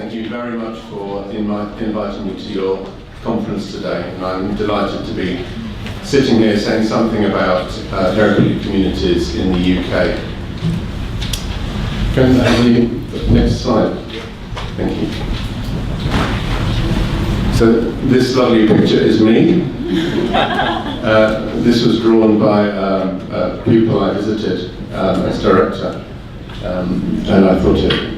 thank you very much for inviting me to your conference today, and I'm delighted to be sitting here saying something about therapeutic communities in the UK. Can I have the next slide? Thank you. So this lovely picture is me. This was drawn by a pupil I visited as director, and I thought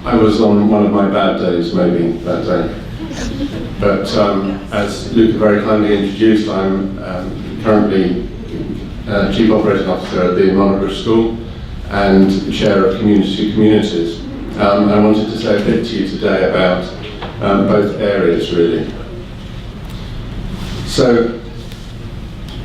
I was on one of my bad days maybe that day. But as Luca very kindly introduced, I'm currently Chief Operating Officer at the Mulberry School and Chair of Communities. I wanted to say a bit to you today about both areas really. So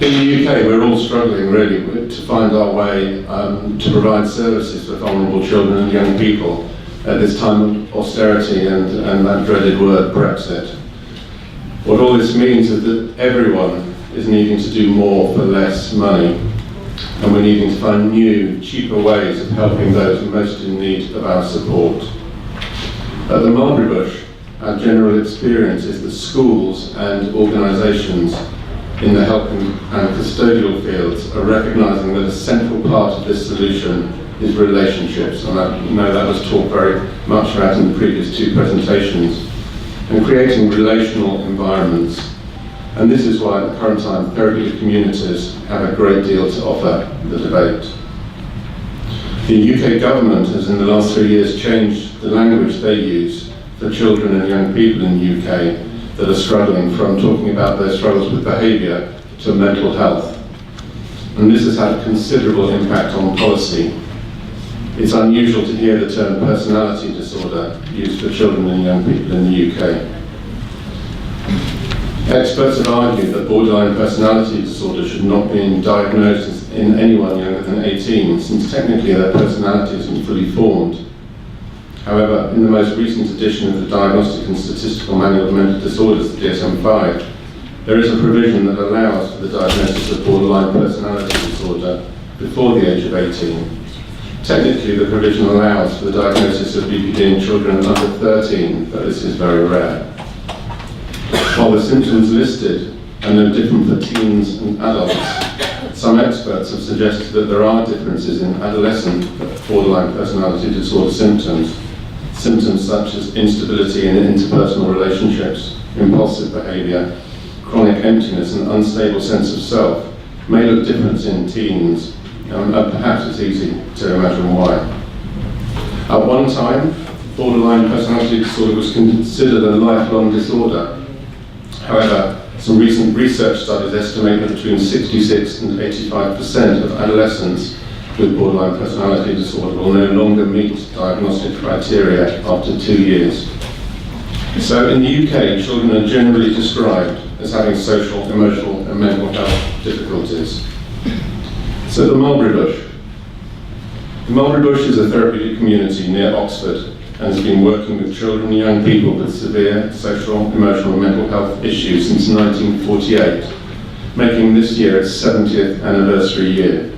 in the UK we're all struggling really to find our way to provide services for vulnerable children and young people at this time of austerity and that dreaded word Brexit. What all this means is that everyone is needing to do more for less money, and we're needing to find new, cheaper ways of helping those most in need of our support. At the Mulberry Bush, our general experience is that schools and organisations in the help and custodial fields are recognising that a central part of this solution is relationships, and I know that was talked very much about in the previous two presentations, and creating relational environments. And this is why at the current time therapeutic communities have a great deal to offer the debate. The UK government has in the last 3 years changed the language they use for children and young people in the UK that are struggling, from talking about their struggles with behaviour to mental health. And this has had considerable impact on policy. It's unusual to hear the term personality disorder used for children and young people in the UK. Experts have argued that borderline personality disorder should not be diagnosed in anyone younger than 18, since technically their personality isn't fully formed. However, in the most recent edition of the Diagnostic and Statistical Manual of Mental Disorders, the DSM-5, there is a provision that allows for the diagnosis of borderline personality disorder before the age of 18. Technically, the provision allows for the diagnosis of BPD in children under 13, but this is very rare. While the symptoms listed are no different for teens and adults, some experts have suggested that there are differences in adolescent borderline personality disorder symptoms. Symptoms such as instability in interpersonal relationships, impulsive behaviour, chronic emptiness and unstable sense of self may look different in teens, and perhaps it's easy to imagine why. At one time, borderline personality disorder was considered a lifelong disorder. However, some recent research studies estimate that between 66 and 85% of adolescents with borderline personality disorder will no longer meet diagnostic criteria after 2 years. So in the UK, children are generally described as having social, emotional and mental health difficulties. So the Mulberry Bush. The Mulberry Bush is a therapeutic community near Oxford and has been working with children and young people with severe social, emotional and mental health issues since 1948, making this year its 70th anniversary year.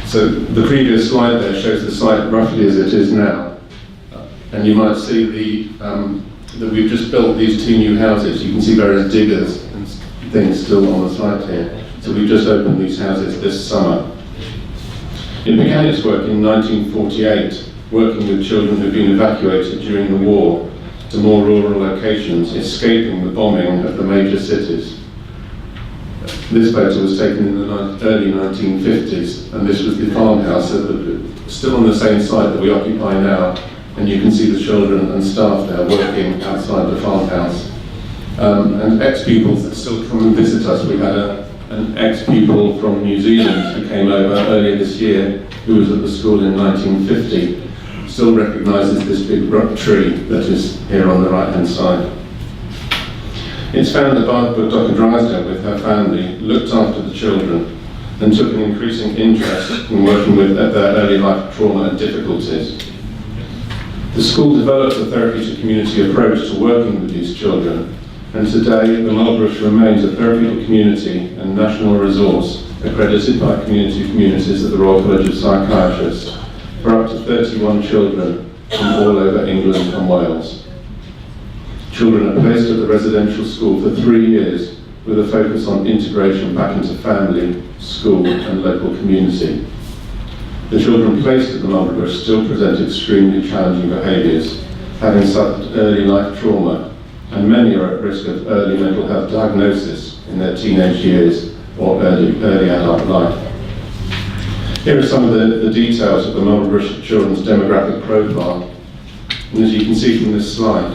So the previous slide there shows the site roughly as it is now. And you might see that we've just built these 2 new houses. You can see various diggers and things still on the site here. So we've just opened these houses this summer. It began its work in 1948, working with children who'd been evacuated during the war to more rural locations, escaping the bombing of the major cities. This photo was taken in the early 1950s, and this was the farmhouse, still on the same site that we occupy now, and you can see the children and staff there working outside the farmhouse. And ex-pupils that still come and visit us. We had an ex-pupil from New Zealand who came over earlier this year, who was at the school in 1950, still recognises this big rock tree that is here on the right-hand side. It's found that Dr. Drysdale, with her family, looked after the children and took an increasing interest in working with their early life trauma and difficulties. The school developed a therapeutic community approach to working with these children, and today the Mulberry remains a therapeutic community and national resource accredited by Community Communities at the Royal College of Psychiatrists for up to 31 children from all over England and Wales. Children are placed at the residential school for 3 years with a focus on integration back into family, school and local community. The children placed at the Mulberry Bush still present extremely challenging behaviours, having suffered early life trauma, and many are at risk of early mental health diagnosis in their teenage years or early adult life. Here are some of the details of the Mulberry Bush children's demographic profile, and as you can see from this slide,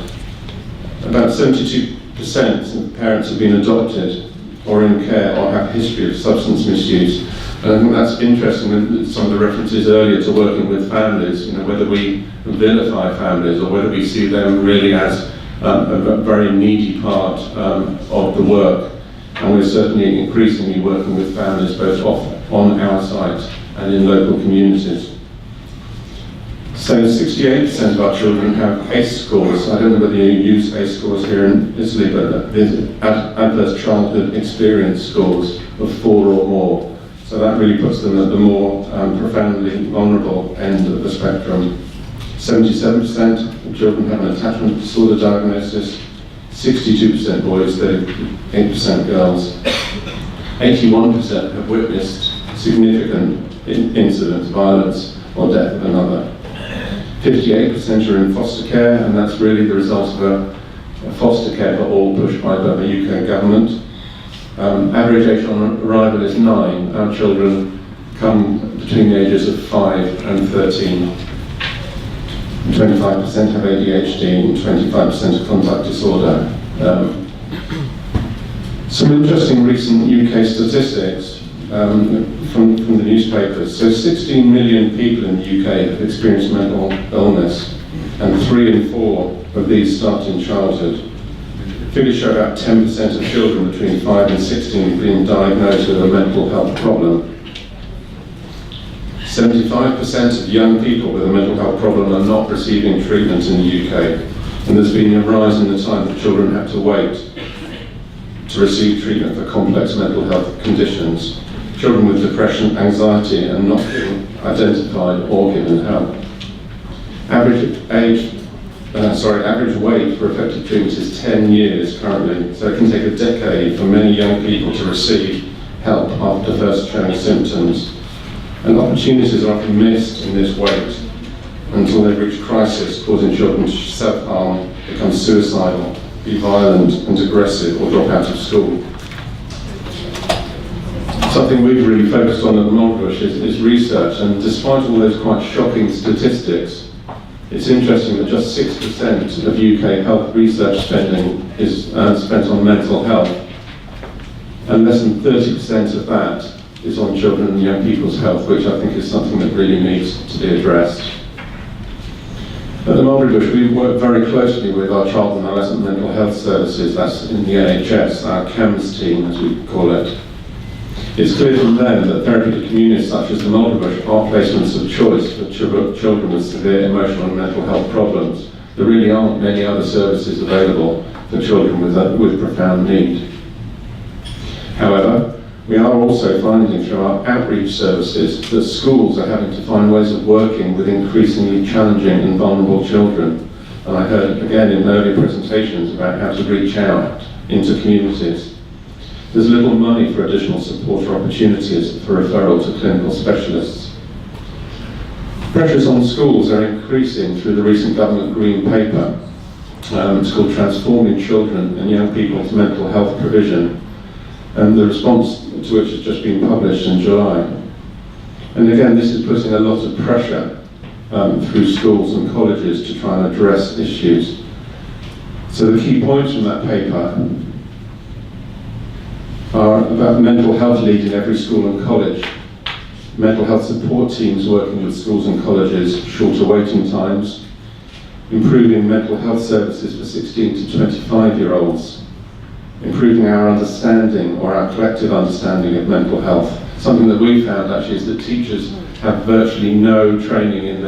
about 72% of parents have been adopted or in care or have a history of substance misuse. And I think that's interesting, and some of the references earlier to working with families, whether we vilify families or whether we see them really as a very needy part of the work. And we're certainly increasingly working with families both on our site and in local communities. So 68% of our children have ACE scores. I don't know whether you use ACE scores here in Italy, but there's adverse childhood experience scores of 4 or more. So that really puts them at the more profoundly vulnerable end of the spectrum. 77% of children have an attachment disorder diagnosis, 62% boys, 38% girls. 81% have witnessed significant incidents, violence or death of another. 58% are in foster care, and that's really the result of a foster care for all pushed by the UK government. Average age on arrival is 9. Our children come between the ages of 5 and 13. 25% have ADHD and 25% have conduct disorder. Some interesting recent UK statistics from the newspapers. So 16 million people in the UK have experienced mental illness, and 3 in 4 of these start in childhood. Figures show about 10% of children between 5 and 16 have been diagnosed with a mental health problem. 75% of young people with a mental health problem are not receiving treatment in the UK, and there's been a rise in the time that children have to wait to receive treatment for complex mental health conditions. Children with depression, anxiety are not being identified or given help. Average wait for effective treatment is 10 years currently, so it can take a decade for many young people to receive help after first showing symptoms. And opportunities are often missed in this wait until they reach crisis, causing children to self-harm, become suicidal, be violent and aggressive, or drop out of school. Something we've really focused on at the Mulberry Bush is research, and despite all those quite shocking statistics, it's interesting that just 6% of UK health research spending is spent on mental health, and less than 30% of that is on children and young people's health, which I think is something that really needs to be addressed. At the Mulberry Bush, we work very closely with our child and adolescent mental health services, that's in the NHS, our CAMS team as we call it. It's clear from them that therapeutic communities such as the Mulberry Bush are placements of choice for children with severe emotional and mental health problems. There really aren't many other services available for children with profound need. However, we are also finding through our outreach services that schools are having to find ways of working with increasingly challenging and vulnerable children. And I heard again in earlier presentations about how to reach out into communities. There's little money for additional support or opportunities for referral to clinical specialists. Pressures on schools are increasing through the recent government green paper. It's called Transforming Children and Young People's Mental Health Provision, and the response to which has just been published in July. And again, this is putting a lot of pressure through schools and colleges to try and address issues. So the key points from that paper are about mental health lead in every school and college, mental health support teams working with schools and colleges, shorter waiting times, improving mental health services for 16 to 25-year-olds, improving our understanding or our collective understanding of mental health. Something that we found actually is that teachers have virtually no training in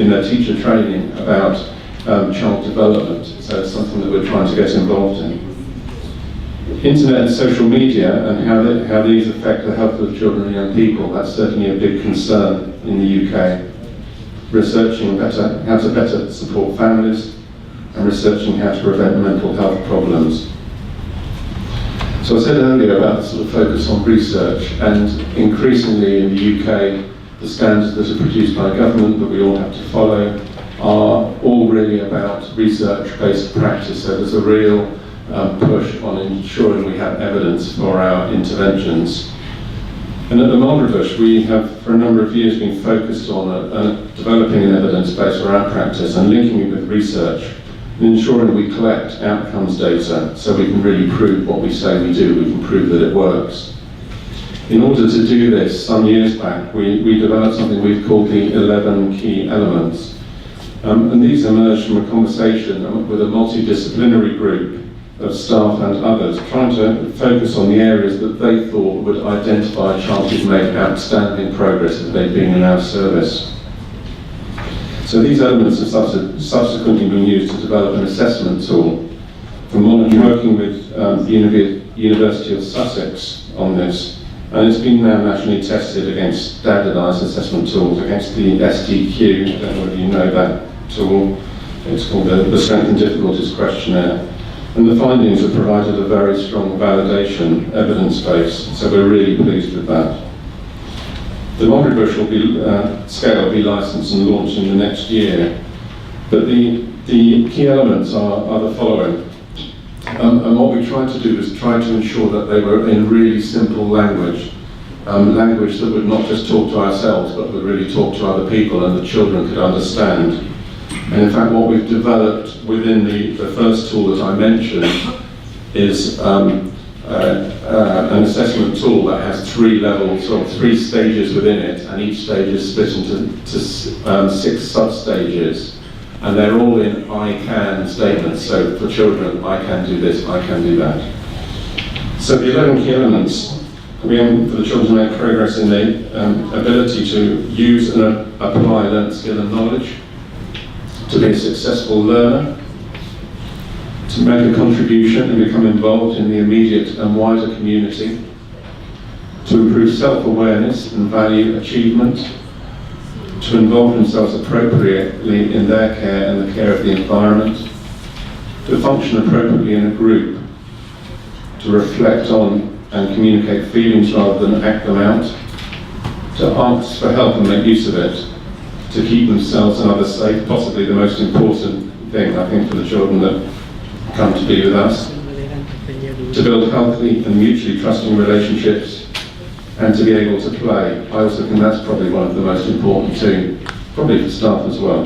their teacher training about child development, so it's something that we're trying to get involved in. Internet and social media and how these affect the health of children and young people, that's certainly a big concern in the UK. researching how to better support families, and researching how to prevent mental health problems. So I said earlier about the sort of focus on research, and increasingly in the UK, the standards that are produced by government that we all have to follow are all really about research-based practice. So there's a real push on ensuring we have evidence for our interventions. And at the Mulberry Bush, we have for a number of years been focused on developing an evidence base for our practice and linking it with research, and ensuring we collect outcomes data so we can really prove what we say we do, we can prove that it works. In order to do this, some years back, we developed something we've called the 11 key elements. And these emerged from a conversation with a multidisciplinary group of staff and others, trying to focus on the areas that they thought would identify a child who's made outstanding progress if they've been in our service. So these elements have subsequently been used to develop an assessment tool. From working with the University of Sussex on this, and it's been now nationally tested against standardised assessment tools, against the SDQ, I don't know whether you know that tool. It's called the Strength and Difficulties Questionnaire. And the findings have provided a very strong validation evidence base, so we're really pleased with that. The Mulberry Bush scale will be licensed and launched in the next year, but the key elements are the following. And what we tried to do is try to ensure that they were in really simple language, language that would not just talk to ourselves, but would really talk to other people and the children could understand. And in fact, what we've developed within the first tool that I mentioned is an assessment tool that has 3 levels, or 3 stages within it, and each stage is split into 6 sub-stages. And they're all in I can statements, so for children, I can do this, I can do that. So the 11 key elements, we aim for the children to make progress in their ability to use and apply learned skill and knowledge, to be a successful learner, to make a contribution and become involved in the immediate and wider community, to improve self-awareness and value achievement, to involve themselves appropriately in their care and the care of the environment, to function appropriately in a group, to reflect on and communicate feelings rather than act them out, to ask for help and make use of it, to keep themselves and others safe, possibly the most important thing, I think, for the children that come to be with us, to build healthy and mutually trusting relationships, and to be able to play. I also think that's probably one of the most important too, probably for staff as well.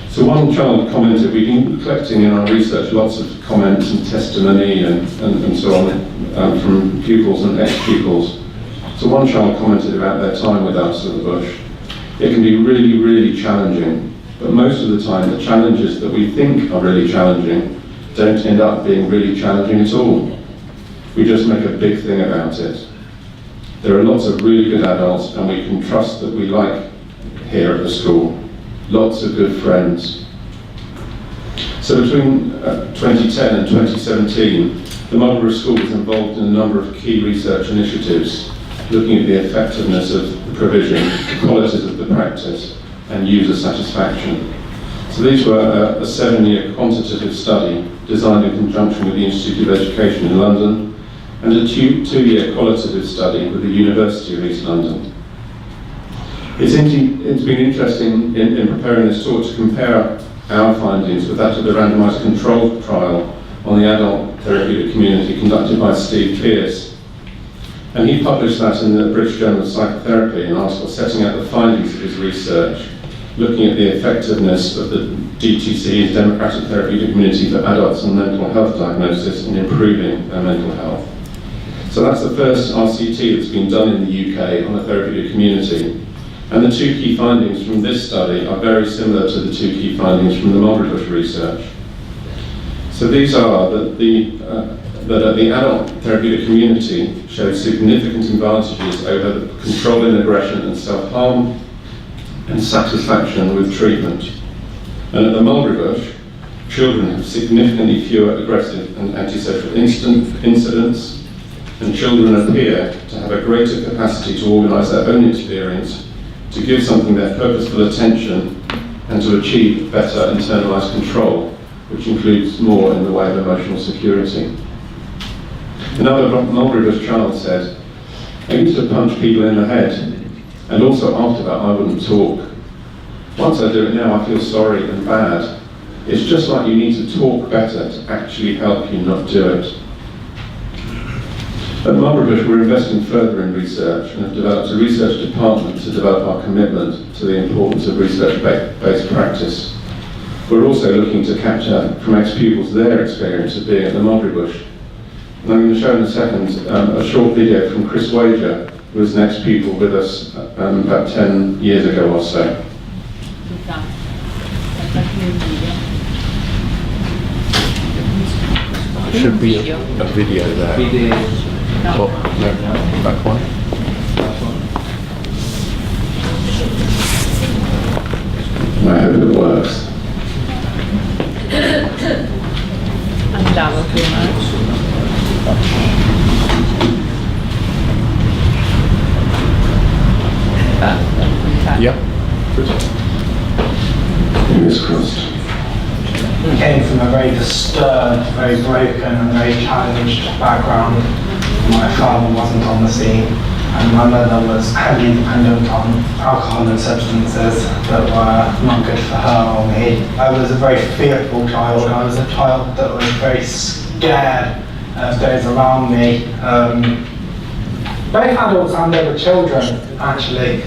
So one child commented, we've been collecting in our research lots of comments and testimony and so on from pupils and ex-pupils. So one child commented about their time with us at the Bush. It can be really, really challenging, but most of the time the challenges that we think are really challenging don't end up being really challenging at all. We just make a big thing about it. There are lots of really good adults and we can trust that we like here at the school. Lots of good friends. So between 2010 and 2017, the Mulberry School was involved in a number of key research initiatives looking at the effectiveness of the provision, the qualities of the practice, and user satisfaction. So these were a 7-year quantitative study designed in conjunction with the Institute of Education in London, and a 2-year qualitative study with the University of East London. It's been interesting in preparing this talk to compare our findings with that of the randomised controlled trial on the adult therapeutic community conducted by Steve Pierce. And he published that in the British Journal of Psychotherapy, an article setting out the findings of his research, looking at the effectiveness of the DTC, Democratic Therapeutic Community for adults and mental health diagnosis in improving their mental health. So that's the first RCT that's been done in the UK on a therapeutic community. And the 2 key findings from this study are very similar to the 2 key findings from the Mulberry Bush research. So these are that the adult therapeutic community showed significant advantages over the controlling aggression and self-harm and satisfaction with treatment. And at the Mulberry Bush, children have significantly fewer aggressive and antisocial incidents, and children appear to have a greater capacity to organise their own experience to give something their purposeful attention, and to achieve better internalised control, which includes more in the way of emotional security. Another Mulberry child said, "I used to punch people in the head, and also after that I wouldn't talk. Once I do it now I feel sorry and bad. It's just like you need to talk better to actually help you not do it." At Mulberry, we're investing further in research and have developed a research department to develop our commitment to the importance of research-based practice. We're also looking to capture from ex-pupils their experience of being at the Mulberry Bush. And I'm going to show in a second a short video from Chris Wager, who was an ex-pupil with us about 10 years ago or so. There should be a video there. Oh, no, back one. I hope it works. Andavo prima. Yeah. Fingers crossed. He came from a very disturbed, very broken and very challenged background. My father wasn't on the scene and my mother was heavily dependent on alcohol and substances that were not good for her or me. I was a very fearful child. I was a child that was very scared of those around me. Both adults and other children, actually.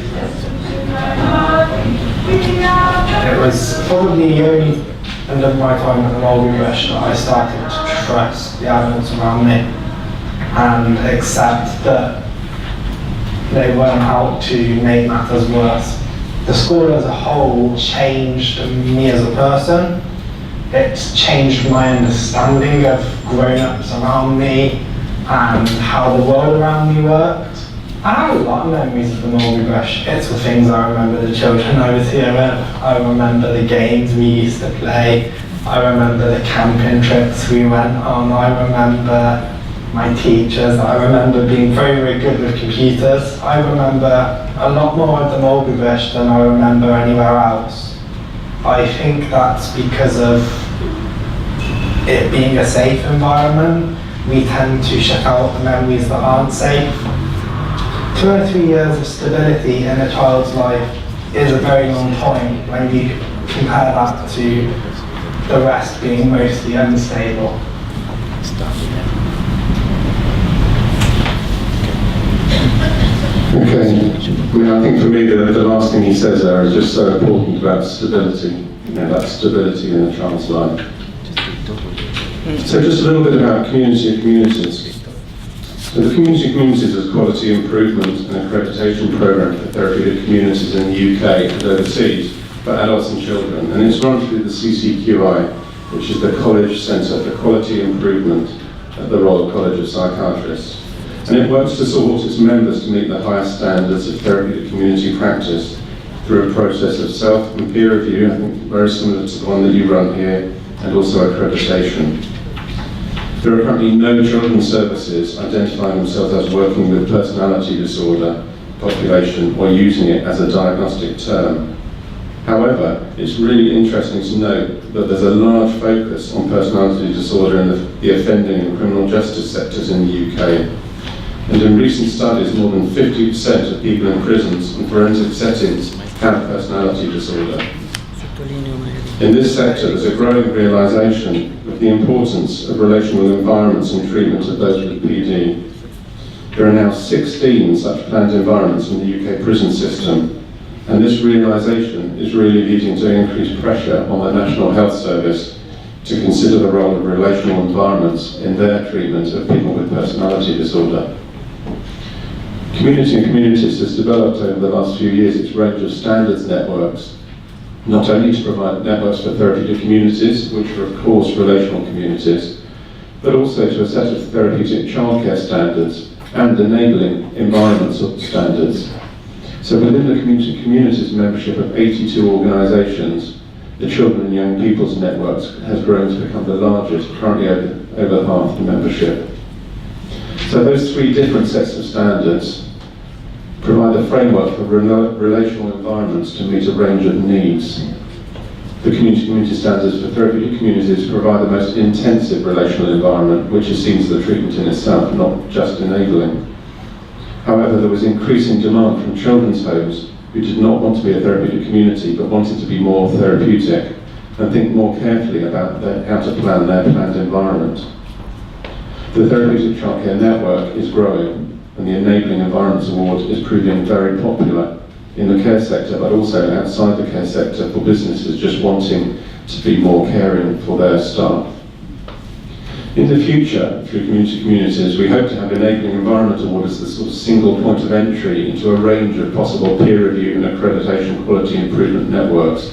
It was probably the only end of my time at the Mulberry Bush that I started to trust the adults around me and accept that they weren't out to make matters worse. The school as a whole changed me as a person. It's changed my understanding of grown-ups around me and how the world around me worked. I have a lot of memories of the Mulberry Bush. It's the things I remember, the children I was here with. I remember the games we used to play. I remember the camping trips we went on. I remember my teachers. I remember being very, very good with computers. I remember a lot more of the Mulberry Bush than I remember anywhere else. I think that's because of it being a safe environment. We tend to shut out the memories that aren't safe. 2 or 3 years of stability in a child's life is a very long time when you compare that to the rest being mostly unstable. Okay, I think for me the last thing he says there is just so important about stability, that stability in a child's life. So just a little bit about community of communities. So the Community of Communities is a quality improvement and accreditation programme for therapeutic communities in the UK and overseas for adults and children, and it's run through the CCQI, which is the College Centre for Quality Improvement at the Royal College of Psychiatrists. And it works to support its members to meet the highest standards of therapeutic community practice through a process of self and peer review, I think very similar to the one that you run here, and also accreditation. There are currently no children's services identifying themselves as working with personality disorder population or using it as a diagnostic term. However, it's really interesting to note that there's a large focus on personality disorder in the offending and criminal justice sectors in the UK. And in recent studies, more than 50% of people in prisons and forensic settings have personality disorder. In this sector, there's a growing realisation of the importance of relational environments in treatment of those with PD. There are now 16 such planned environments in the UK prison system, and this realisation is really leading to increased pressure on the National Health Service to consider the role of relational environments in their treatment of people with personality disorder. Community and Communities has developed over the last few years its range of standards networks, not only to provide networks for therapeutic communities, which are of course relational communities, but also to a set of therapeutic childcare standards and enabling environmental standards. So within the Communities membership of 82 organisations, the Children and Young People's Networks has grown to become the largest, currently over half the membership. So those three different sets of standards provide a framework for relational environments to meet a range of needs. The community standards for therapeutic communities provide the most intensive relational environment, which is seen as the treatment in itself, not just enabling. However, there was increasing demand from children's homes who did not want to be a therapeutic community but wanted to be more therapeutic and think more carefully about how to plan their planned environment. The Therapeutic Childcare Network is growing, and the Enabling Environments Award is proving very popular in the care sector, but also outside the care sector for businesses just wanting to be more caring for their staff. In the future, through communities, we hope to have Enabling Environment Award as the sort of single point of entry into a range of possible peer review and accreditation quality improvement networks,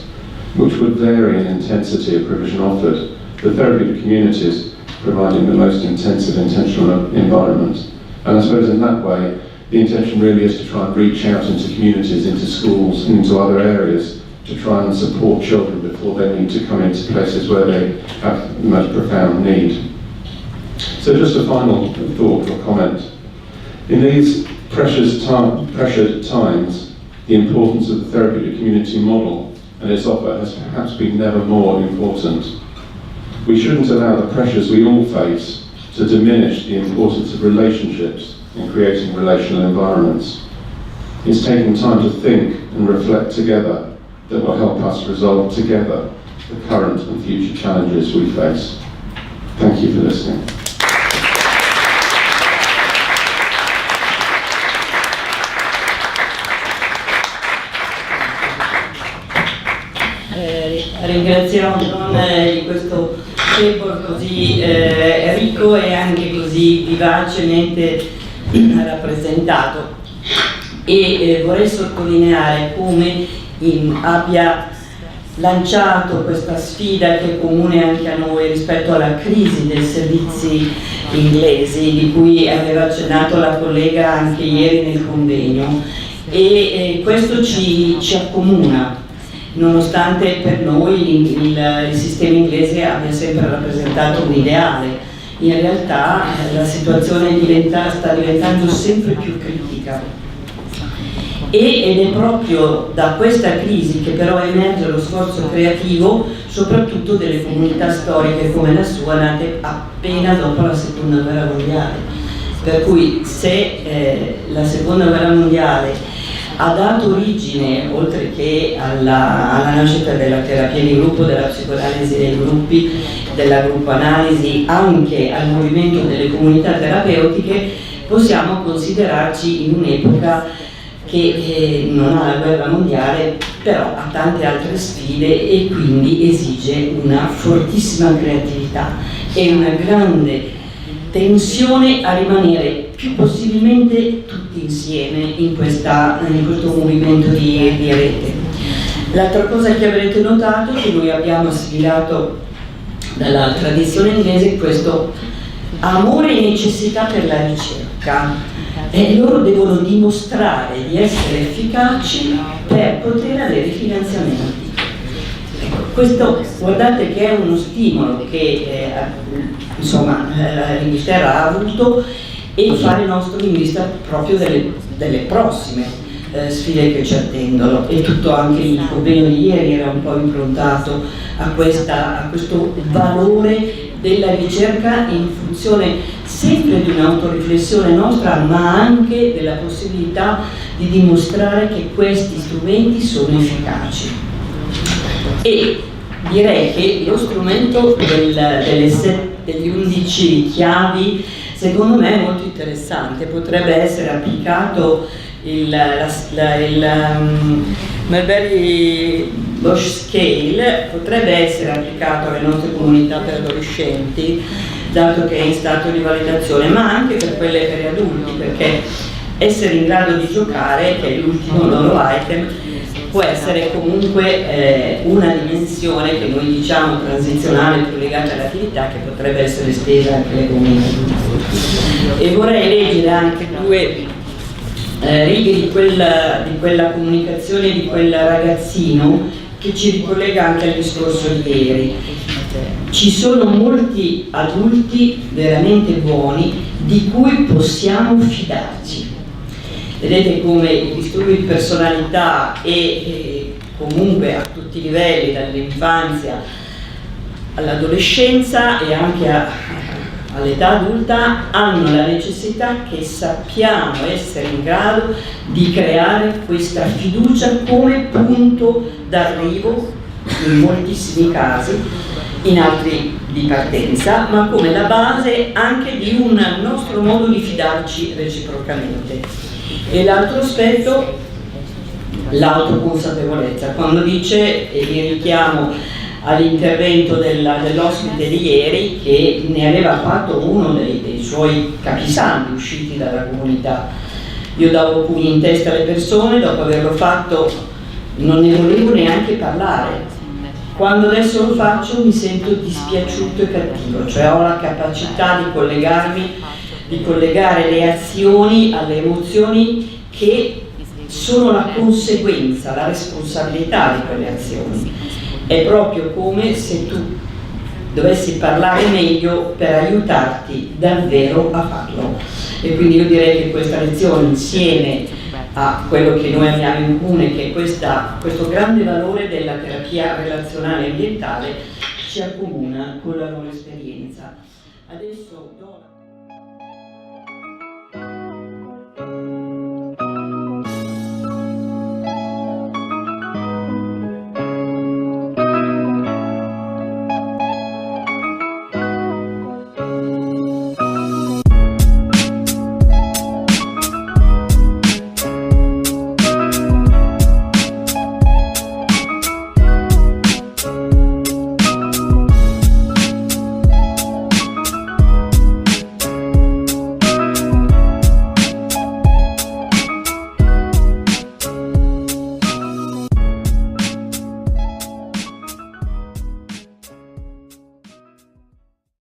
which would vary in intensity of provision offered. The therapeutic communities providing the most intensive intentional environment. And I suppose in that way, the intention really is to try and reach out into communities, into schools, and into other areas to try and support children before they need to come into places where they have the most profound need. So just a final thought or comment. In these pressured times, the importance of the therapeutic community model and its offer has perhaps been never more important. We shouldn't allow the pressures we all face to diminish the importance of relationships in creating relational environments. It's taking time to think and reflect together that will help us resolve together the current and future challenges we face. Thank you for listening. Ringraziamo di questo tempo così ricco e anche così vivacemente rappresentato, e vorrei sottolineare come abbia lanciato questa sfida che è comune anche a noi rispetto alla crisi dei servizi inglesi, di cui aveva accennato la collega anche ieri nel convegno, e questo ci accomuna, nonostante per noi il sistema inglese abbia sempre rappresentato un ideale. In realtà la situazione sta diventando sempre più critica, ed è proprio da questa crisi che però emerge lo sforzo creativo, soprattutto delle comunità storiche come la sua, nate appena dopo la Seconda Guerra Mondiale. Per cui se la Seconda Guerra Mondiale ha dato origine, oltre che alla nascita della terapia di gruppo, della psicoanalisi dei gruppi, della gruppo-analisi, anche al movimento delle comunità terapeutiche, possiamo considerarci in un'epoca che non ha la guerra mondiale, però ha tante altre sfide e quindi esige una fortissima creatività e una grande tensione a rimanere più possibilmente tutti insieme in questo movimento di rete. L'altra cosa che avrete notato, che noi abbiamo assimilato dalla tradizione inglese, è questo amore e necessità per la ricerca. E loro devono dimostrare di essere efficaci per poter avere finanziamenti. Ecco, questo guardate che è uno stimolo che l'Inghilterra ha avuto, e fare nostro in vista proprio delle prossime sfide che ci attendono, e tutto anche il convegno di ieri era un po' improntato a questo valore della ricerca in funzione sempre di un'autoriflessione nostra, ma anche della possibilità di dimostrare che questi strumenti sono efficaci. E direi che lo strumento degli 11 chiavi secondo me è molto interessante, potrebbe essere applicato il Mulberry Bush Scale, potrebbe essere applicato alle nostre comunità per adolescenti, dato che è in stato di validazione, ma anche per quelle per gli adulti, perché essere in grado di giocare, che è l'ultimo loro item, può essere comunque una dimensione che noi diciamo transizionale, più legata all'attività, che potrebbe essere estesa anche alle comunità. E vorrei leggere anche due righe di quella comunicazione di quel ragazzino, che ci ricollega anche al discorso di ieri. Ci sono molti adulti veramente buoni di cui possiamo fidarci. Vedete come i disturbi di personalità e comunque a tutti i livelli, dall'infanzia all'adolescenza e anche all'età adulta, hanno la necessità che sappiamo essere in grado di creare questa fiducia come punto d'arrivo in moltissimi casi, in altri di partenza, ma come la base anche di un nostro modo di fidarci reciprocamente. E l'altro aspetto, l'autoconsapevolezza. Quando dice, e mi richiamo all'intervento dell'ospite di ieri, che ne aveva fatto uno dei suoi capisaldi usciti dalla comunità. Io davo pugni in testa alle persone, dopo averlo fatto non ne volevo neanche parlare. Quando adesso lo faccio mi sento dispiaciuto e cattivo, cioè ho la capacità di collegarmi, di collegare le azioni alle emozioni che sono la conseguenza, la responsabilità di quelle azioni. È proprio come se tu dovessi parlare meglio per aiutarti davvero a farlo. E quindi io direi che questa lezione, insieme a quello che noi abbiamo in comune, che è questo grande valore della terapia relazionale ambientale, ci accomuna con la loro esperienza. Adesso do